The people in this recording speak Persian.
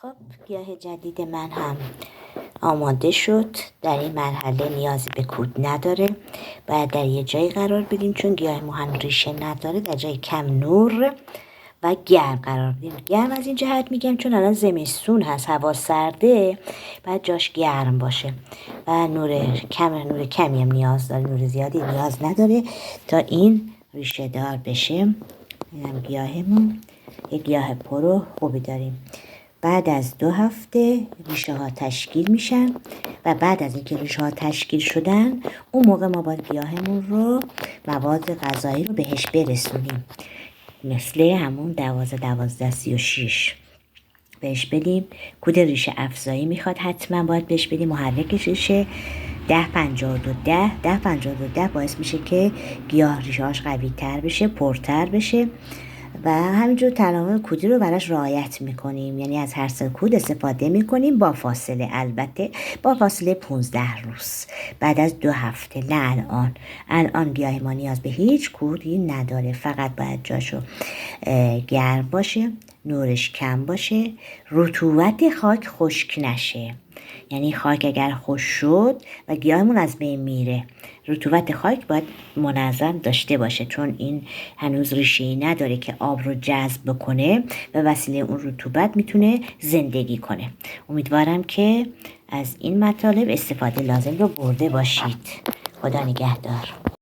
خب گیاه جدید من هم آماده شد. در این مرحله نیازی به کود نداره، باید در یه جایی قرار بدیم چون گیاه ما هم ریشه نداره، در جای کم نور و گرم قرار بدیم. گرم از این جهت میگم چون الان زمستون هست، هوا سرده، باید جاش گرم باشه و نور کمی هم نیاز داره، نور زیادی نیاز نداره تا این ریشه دار بشه. اینم گیاهمون، یه گیاه پرو خوبی داریم. بعد از 2 هفته ریشه ها تشکیل میشن و بعد از اینکه ریشه ها تشکیل شدن اون موقع ما باید گیاهمون رو، مواد غذایی رو بهش برسونیم، مثل همون 12-12-36 بهش بدیم. کود ریشه افزایی میخواد، حتما باید بهش بدیم. محرک ریشه 10-52-10 باعث میشه که گیاه ریشه هاش قوی تر بشه، پرتر بشه و همینجور تمام کودی رو براش رعایت میکنیم. یعنی از هر سه کود استفاده میکنیم با فاصله، البته با فاصله 15 روز بعد از 2 هفته. نه الان گیاه ما نیاز به هیچ کودی نداره، فقط باید جاشو گرم باشه، نورش کم باشه، رطوبت خاک خشک نشه. یعنی خاک اگر خشک شد و گیاهمون از بین میره. رطوبت خاک باید منظم داشته باشه چون این هنوز ریشه‌ای نداره که آب رو جذب بکنه و وسیله اون رطوبت میتونه زندگی کنه. امیدوارم که از این مطالب استفاده لازم رو برده باشید. خدا نگهدار.